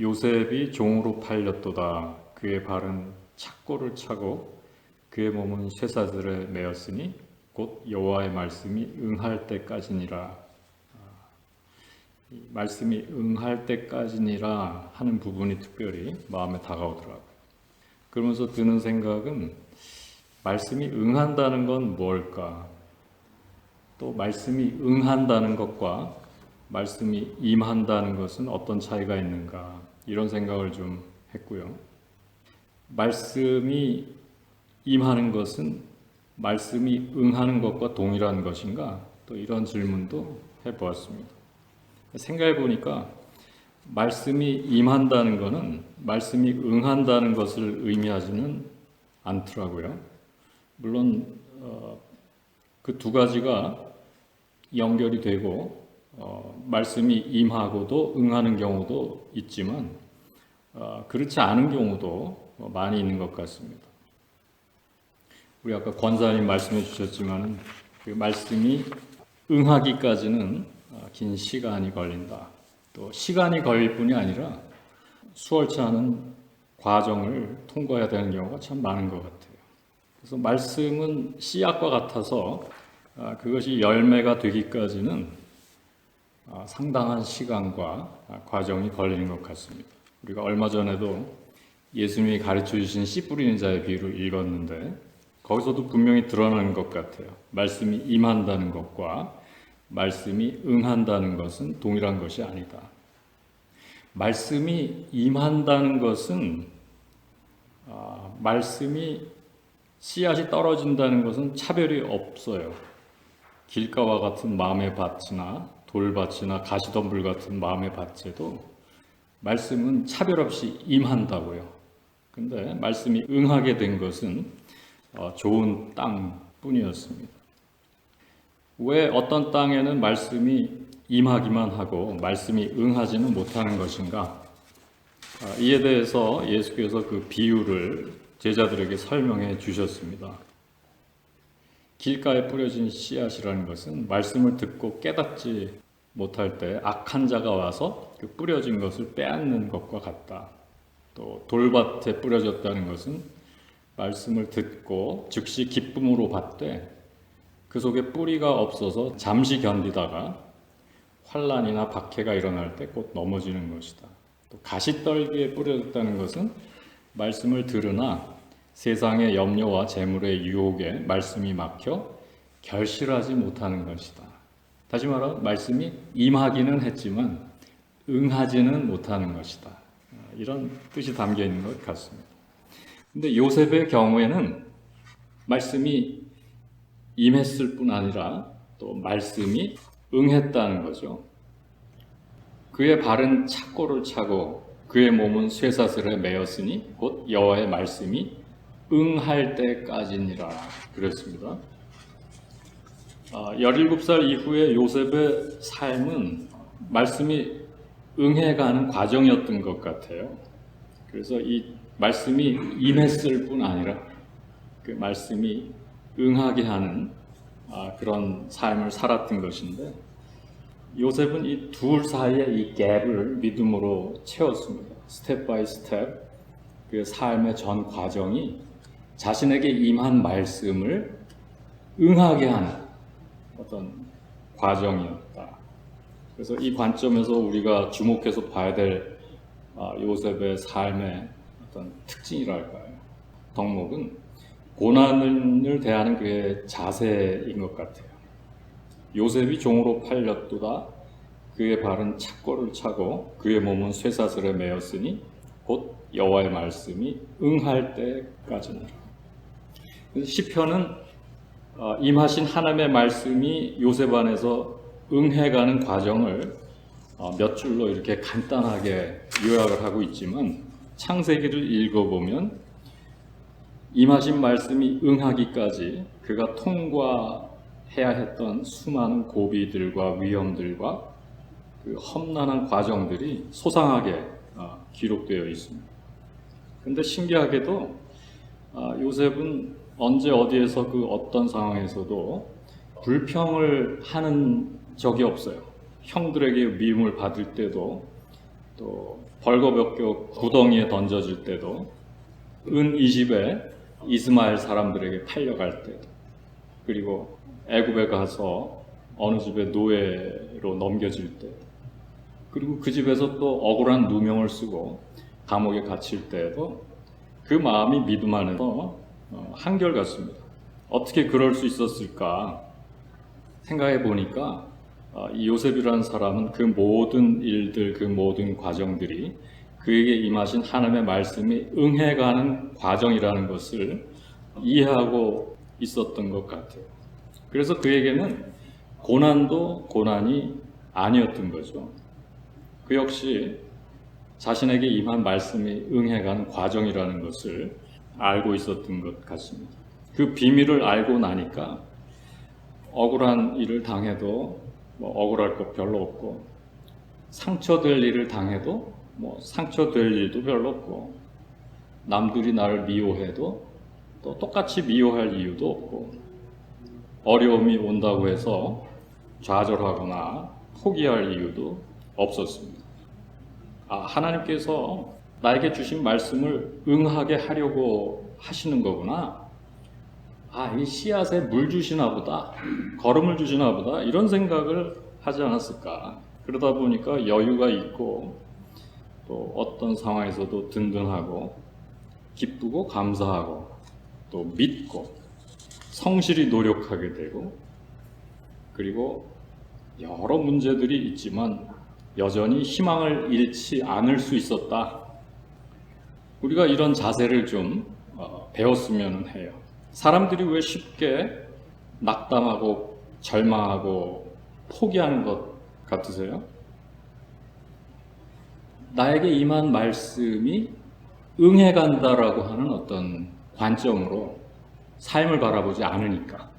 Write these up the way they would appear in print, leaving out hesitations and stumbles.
요셉이 종으로 팔렸도다. 그의 발은 착고를 차고 그의 몸은 쇠사슬에 매었으니 곧 여호와의 말씀이 응할 때까지니라. 이 말씀이 응할 때까지니라 하는 부분이 특별히 마음에 다가오더라고요. 그러면서 드는 생각은 말씀이 응한다는 건 뭘까? 또 말씀이 응한다는 것과 말씀이 임한다는 것은 어떤 차이가 있는가? 이런 생각을 좀 했고요. 말씀이 임하는 것은 말씀이 응하는 것과 동일한 것인가? 또 이런 질문도 해보았습니다. 생각해 보니까 말씀이 임한다는 것은 말씀이 응한다는 것을 의미하지는 않더라고요. 물론 그 두 가지가 연결이 되고 말씀이 임하고도 응하는 경우도 있지만 그렇지 않은 경우도 많이 있는 것 같습니다. 우리 아까 권사님 말씀해 주셨지만 그 말씀이 응하기까지는 긴 시간이 걸린다. 또 시간이 걸릴 뿐이 아니라 수월치 않은 과정을 통과해야 되는 경우가 참 많은 것 같아요. 그래서 말씀은 씨앗과 같아서 그것이 열매가 되기까지는 상당한 시간과 과정이 걸리는 것 같습니다. 우리가 얼마 전에도 예수님이 가르쳐 주신 씨 뿌리는 자의 비유를 읽었는데 거기서도 분명히 드러나는 것 같아요. 말씀이 임한다는 것과 말씀이 응한다는 것은 동일한 것이 아니다. 말씀이 임한다는 것은 말씀이 씨앗이 떨어진다는 것은 차별이 없어요. 길가와 같은 마음의 밭이나 돌밭이나 가시덤불 같은 마음의 밭에도 말씀은 차별 없이 임한다고요. 근데 말씀이 응하게 된 것은 좋은 땅뿐이었습니다. 왜 어떤 땅에는 말씀이 임하기만 하고 말씀이 응하지는 못하는 것인가? 이에 대해서 예수께서 그 비유를 제자들에게 설명해 주셨습니다. 길가에 뿌려진 씨앗이라는 것은 말씀을 듣고 깨닫지 못할 때 악한 자가 와서 그 뿌려진 것을 빼앗는 것과 같다. 또 돌밭에 뿌려졌다는 것은 말씀을 듣고 즉시 기쁨으로 받되 그 속에 뿌리가 없어서 잠시 견디다가 환난이나 박해가 일어날 때 곧 넘어지는 것이다. 또 가시떨기에 뿌려졌다는 것은 말씀을 들으나 세상의 염려와 재물의 유혹에 말씀이 막혀 결실하지 못하는 것이다. 다시 말하면 말씀이 임하기는 했지만 응하지는 못하는 것이다. 이런 뜻이 담겨 있는 것 같습니다. 근데 요셉의 경우에는 말씀이 임했을 뿐 아니라 또 말씀이 응했다는 거죠. 그의 발은 착고를 차고 그의 몸은 쇠사슬에 매였으니 곧 여호와의 말씀이 응할 때까지니라 그랬습니다. 17살 이후에 요셉의 삶은 말씀이 응해가는 과정이었던 것 같아요. 그래서 이 말씀이 임했을 뿐 아니라 그 말씀이 응하게 하는 그런 삶을 살았던 것인데 요셉은 이 둘 사이의 이 갭을 믿음으로 채웠습니다. 스텝 바이 스텝 그 삶의 전 과정이 자신에게 임한 말씀을 응하게 하는 어떤 과정이었다. 그래서 이 관점에서 우리가 주목해서 봐야 될 요셉의 삶의 어떤 특징이랄까요. 덕목은 고난을 대하는 그의 자세인 것 같아요. 요셉이 종으로 팔렸도다. 그의 발은 착고를 차고 그의 몸은 쇠사슬에 매였으니 곧 여호와의 말씀이 응할 때까지니라. 시편은 임하신 하나님의 말씀이 요셉 안에서 응해가는 과정을 몇 줄로 이렇게 간단하게 요약을 하고 있지만 창세기를 읽어보면 임하신 말씀이 응하기까지 그가 통과해야 했던 수많은 고비들과 위험들과 그 험난한 과정들이 소상하게 기록되어 있습니다. 그런데 신기하게도 요셉은 언제 어디에서 그 어떤 상황에서도 불평을 하는 적이 없어요. 형들에게 미움을 받을 때도 또 또 벌거벗겨 구덩이에 던져질 때도, 은 20에 이스마엘 사람들에게 팔려갈 때도, 그리고 애굽에 가서 어느 집에 노예로 넘겨질 때, 그리고 그 집에서 또 억울한 누명을 쓰고 감옥에 갇힐 때에도 그 마음이 믿음 안에서 한결같습니다. 어떻게 그럴 수 있었을까 생각해 보니까 이 요셉이라는 사람은 그 모든 일들, 그 모든 과정들이 그에게 임하신 하나님의 말씀이 응해가는 과정이라는 것을 이해하고 있었던 것 같아요. 그래서 그에게는 고난도 고난이 아니었던 거죠. 그 역시 자신에게 임한 말씀이 응해가는 과정이라는 것을 알고 있었던 것 같습니다. 그 비밀을 알고 나니까 억울한 일을 당해도 억울할 것 별로 없고, 상처될 일을 당해도 상처될 일도 별로 없고, 남들이 나를 미워해도 또 똑같이 미워할 이유도 없고, 어려움이 온다고 해서 좌절하거나 포기할 이유도 없었습니다. 하나님께서 나에게 주신 말씀을 응하게 하려고 하시는 거구나. 이 씨앗에 물 주시나 보다, 거름을 주시나 보다, 이런 생각을 하지 않았을까. 그러다 보니까 여유가 있고, 또 어떤 상황에서도 든든하고, 기쁘고 감사하고, 또 믿고, 성실히 노력하게 되고, 그리고 여러 문제들이 있지만 여전히 희망을 잃지 않을 수 있었다. 우리가 이런 자세를 좀 배웠으면 해요. 사람들이 왜 쉽게 낙담하고 절망하고 포기하는 것 같으세요? 나에게 임한 말씀이 응해간다라고 하는 어떤 관점으로 삶을 바라보지 않으니까.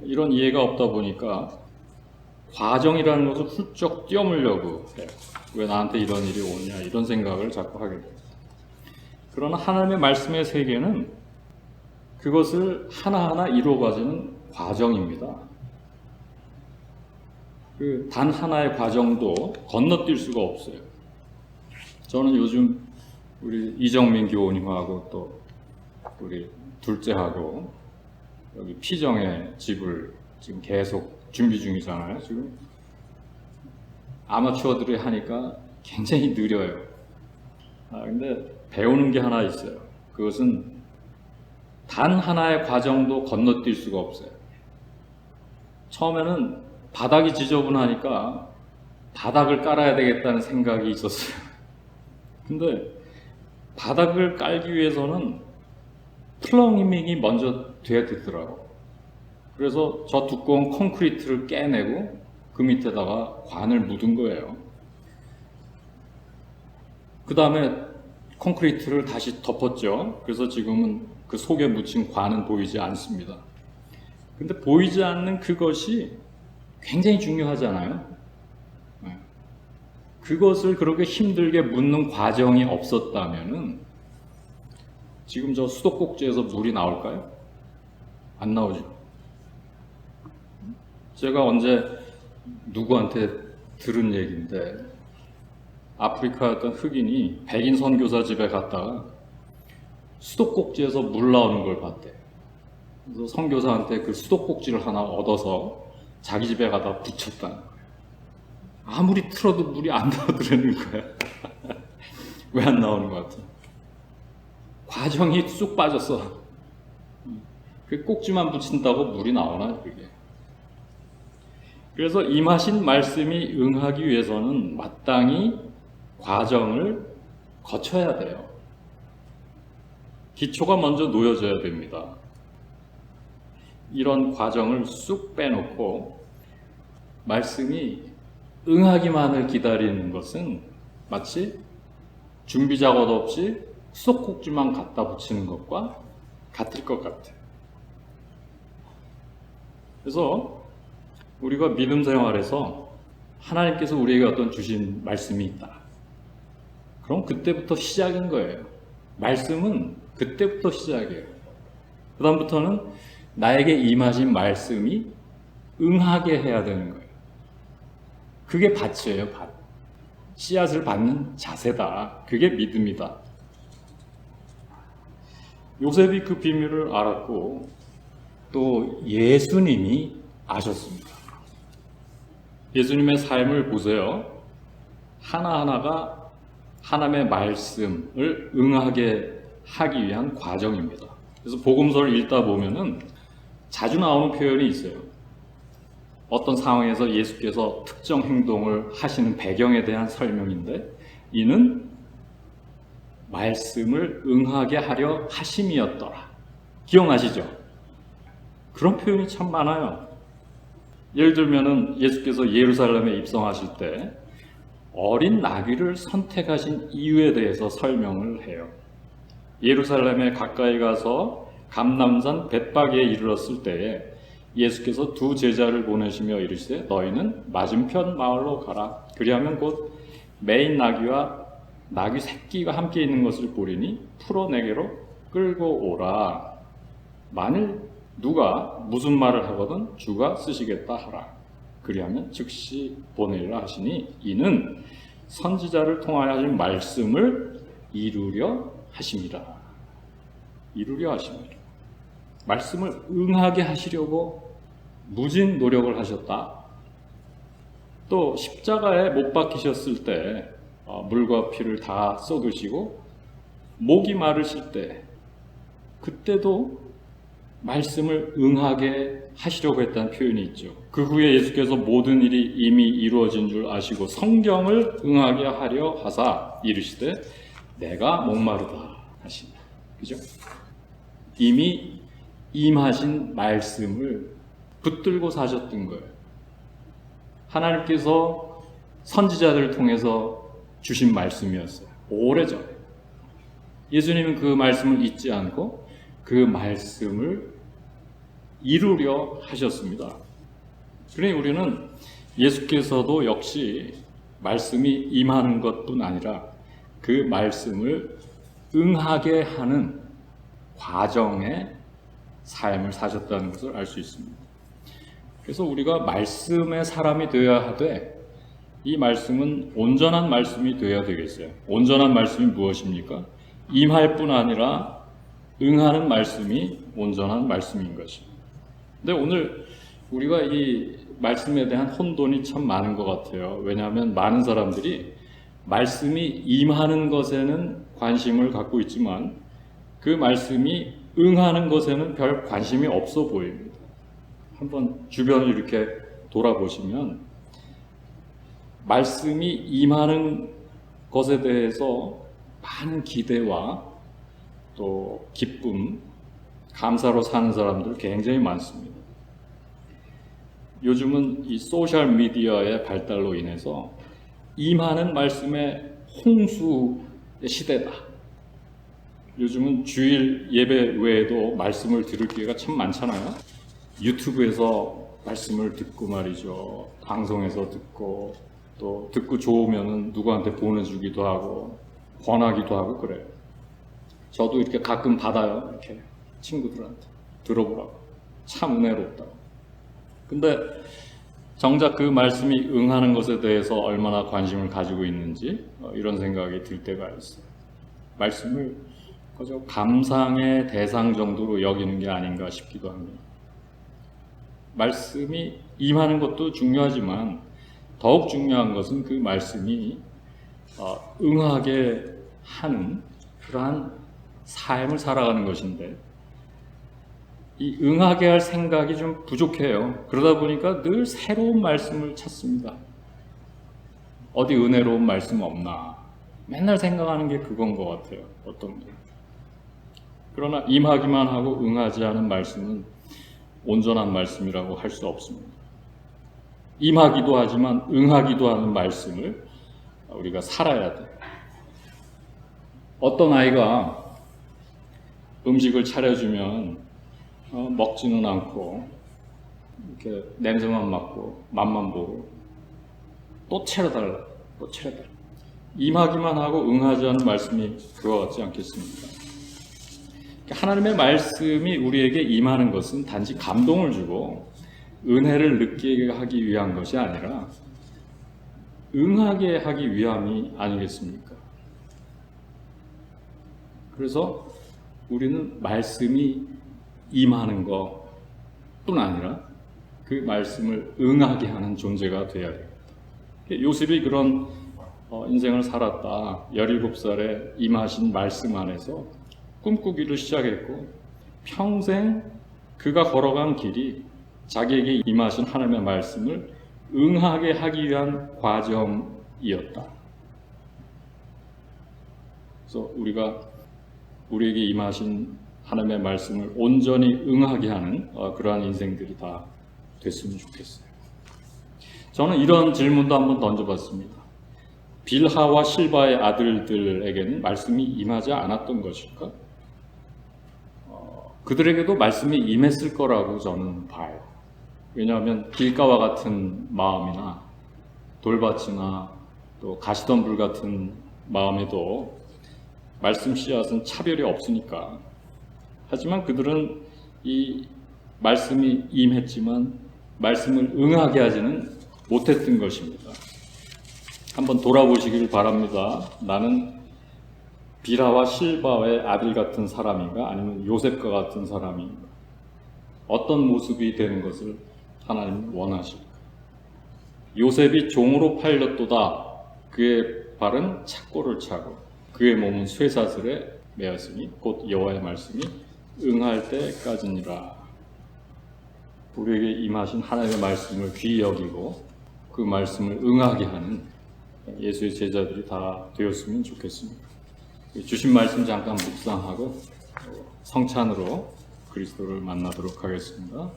이런 이해가 없다 보니까 과정이라는 것을 훌쩍 뛰어물려고 해요. 왜 나한테 이런 일이 오냐, 이런 생각을 자꾸 하게 돼요. 그러나 하나님의 말씀의 세계는 그것을 하나하나 이루어가지는 과정입니다. 단 하나의 과정도 건너뛸 수가 없어요. 저는 요즘 우리 이정민 교우님하고 또 우리 둘째하고 여기 피정의 집을 지금 계속 준비 중이잖아요. 지금 아마추어들이 하니까 굉장히 느려요. 근데 배우는 게 하나 있어요. 그것은 단 하나의 과정도 건너뛸 수가 없어요. 처음에는 바닥이 지저분하니까 바닥을 깔아야 되겠다는 생각이 있었어요. 근데 바닥을 깔기 위해서는 플러밍이 먼저 돼야 되더라고. 그래서 저 두꺼운 콘크리트를 깨내고 그 밑에다가 관을 묻은 거예요. 그 다음에 콘크리트를 다시 덮었죠. 그래서 지금은 그 속에 묻힌 관은 보이지 않습니다. 근데 보이지 않는 그것이 굉장히 중요하잖아요. 그것을 그렇게 힘들게 묻는 과정이 없었다면은 지금 저 수도꼭지에서 물이 나올까요? 안 나오죠. 제가 언제 누구한테 들은 얘기인데, 아프리카 어떤 흑인이 백인 선교사 집에 갔다가 수도꼭지에서 물 나오는 걸 봤대. 그래서 선교사한테 그 수도꼭지를 하나 얻어서 자기 집에 가다 붙였다는 거예요. 아무리 틀어도 물이 안 나오더라는 거야. 왜 안 나오는 것 같아? 과정이 쑥 빠졌어. 그 꼭지만 붙인다고 물이 나오나 그게? 그래서 임하신 말씀이 응하기 위해서는 마땅히 과정을 거쳐야 돼요. 기초가 먼저 놓여져야 됩니다. 이런 과정을 쑥 빼놓고 말씀이 응하기만을 기다리는 것은 마치 준비 작업 없이 수도꼭지만 갖다 붙이는 것과 같을 것 같아요. 그래서 우리가 믿음 생활에서 하나님께서 우리에게 어떤 주신 말씀이 있다. 그럼 그때부터 시작인 거예요. 말씀은 그때부터 시작이에요. 그 다음부터는 나에게 임하신 말씀이 응하게 해야 되는 거예요. 그게 밭이에요, 밭. 씨앗을 받는 자세다. 그게 믿음이다. 요셉이 그 비밀을 알았고 또 예수님이 아셨습니다. 예수님의 삶을 보세요. 하나하나가 하나님의 말씀을 응하게 하기 위한 과정입니다. 그래서 복음서를 읽다 보면은 자주 나오는 표현이 있어요. 어떤 상황에서 예수께서 특정 행동을 하시는 배경에 대한 설명인데 이는 말씀을 응하게 하려 하심이었더라. 기억나시죠? 그런 표현이 참 많아요. 예를 들면은 예수께서 예루살렘에 입성하실 때 어린 나귀를 선택하신 이유에 대해서 설명을 해요. 예루살렘에 가까이 가서 감람산 벳박에 이르렀을 때에 예수께서 두 제자를 보내시며 이르시되 너희는 맞은편 마을로 가라. 그리하면 곧 매인 나귀와 나귀 새끼가 함께 있는 것을 보리니 풀어 내게로 끌고 오라. 만일 누가 무슨 말을 하거든 주가 쓰시겠다 하라. 그리하면 즉시 보내리라 하시니 이는 선지자를 통하여 하신 말씀을 이루려 하심이라. 이루려 하심이라. 말씀을 응하게 하시려고 무진 노력을 하셨다. 또 십자가에 못 박히셨을 때 물과 피를 다 쏟으시고 목이 마르실 때 그때도 말씀을 응하게 하시려고 했다는 표현이 있죠. 그 후에 예수께서 모든 일이 이미 이루어진 줄 아시고 성경을 응하게 하려 하사 이르시되 내가 목마르다 하시니. 그죠? 이미 임하신 말씀을 붙들고 사셨던 거예요. 하나님께서 선지자들을 통해서 주신 말씀이었어요. 오래전에. 예수님은 그 말씀을 잊지 않고 그 말씀을 이루려 하셨습니다. 그러니 우리는 예수께서도 역시 말씀이 임하는 것뿐 아니라 그 말씀을 응하게 하는 과정의 삶을 사셨다는 것을 알 수 있습니다. 그래서 우리가 말씀의 사람이 되어야 하되 이 말씀은 온전한 말씀이 되어야 되겠어요. 온전한 말씀이 무엇입니까? 임할 뿐 아니라 응하는 말씀이 온전한 말씀인 것입니다. 근데 오늘 우리가 이 말씀에 대한 혼돈이 참 많은 것 같아요. 왜냐하면 많은 사람들이 말씀이 임하는 것에는 관심을 갖고 있지만 그 말씀이 응하는 것에는 별 관심이 없어 보입니다. 한번 주변을 이렇게 돌아보시면 말씀이 임하는 것에 대해서 많은 기대와 또 기쁨, 감사로 사는 사람들 굉장히 많습니다. 요즘은 이 소셜 미디어의 발달로 인해서 임하는 말씀의 홍수의 시대다. 요즘은 주일 예배 외에도 말씀을 들을 기회가 참 많잖아요. 유튜브에서 말씀을 듣고 말이죠. 방송에서 듣고 또 듣고 좋으면 누구한테 보내주기도 하고 권하기도 하고 그래요. 저도 이렇게 가끔 받아요. 이렇게 친구들한테 들어보라고. 참 은혜롭다고. 근데 정작 그 말씀이 응하는 것에 대해서 얼마나 관심을 가지고 있는지 이런 생각이 들 때가 있어요. 말씀을 그저 감상의 대상 정도로 여기는 게 아닌가 싶기도 합니다. 말씀이 임하는 것도 중요하지만 더욱 중요한 것은 그 말씀이 응하게 하는 그러한 삶을 살아가는 것인데 이 응하게 할 생각이 좀 부족해요. 그러다 보니까 늘 새로운 말씀을 찾습니다. 어디 은혜로운 말씀 없나 맨날 생각하는 게 그건 것 같아요. 어떤 분. 그러나 임하기만 하고 응하지 않은 말씀은 온전한 말씀이라고 할 수 없습니다. 임하기도 하지만 응하기도 하는 말씀을 우리가 살아야 돼요. 어떤 아이가 음식을 차려주면 먹지는 않고 이렇게 냄새만 맡고 맛만 보고 또 차려달라, 또 차려달라. 임하기만 하고 응하지 않은 말씀이 그와 같지 않겠습니까? 하나님의 말씀이 우리에게 임하는 것은 단지 감동을 주고 은혜를 느끼게 하기 위한 것이 아니라 응하게 하기 위함이 아니겠습니까? 그래서 우리는 말씀이 임하는 것뿐 아니라 그 말씀을 응하게 하는 존재가 되어야 됩니다. 요셉이 그런 인생을 살았다. 17살에 임하신 말씀 안에서 꿈꾸기를 시작했고 평생 그가 걸어간 길이 자기에게 임하신 하나님의 말씀을 응하게 하기 위한 과정이었다. 그래서 우리에게 임하신 하나님의 말씀을 온전히 응하게 하는 그러한 인생들이 다 됐으면 좋겠어요. 저는 이런 질문도 한번 던져봤습니다. 빌하와 실바의 아들들에게는 말씀이 임하지 않았던 것일까? 그들에게도 말씀이 임했을 거라고 저는 봐요. 왜냐하면 길가와 같은 마음이나 돌밭이나 또 가시덤불 같은 마음에도 말씀 씨앗은 차별이 없으니까. 하지만 그들은 이 말씀이 임했지만 말씀을 응하게 하지는 못했던 것입니다. 한번 돌아보시길 바랍니다. 나는 빌하와 실바의 아들 같은 사람인가 아니면 요셉과 같은 사람인가? 어떤 모습이 되는 것을 하나님 원하실까? 요셉이 종으로 팔렸도다. 그의 발은 착고를 차고 그의 몸은 쇠사슬에 매었으니 곧 여호와의 말씀이 응할 때까지니라. 우리에게 임하신 하나님의 말씀을 귀히 여기고 그 말씀을 응하게 하는 예수의 제자들이 다 되었으면 좋겠습니다. 주신 말씀 잠깐 묵상하고 성찬으로 그리스도를 만나도록 하겠습니다.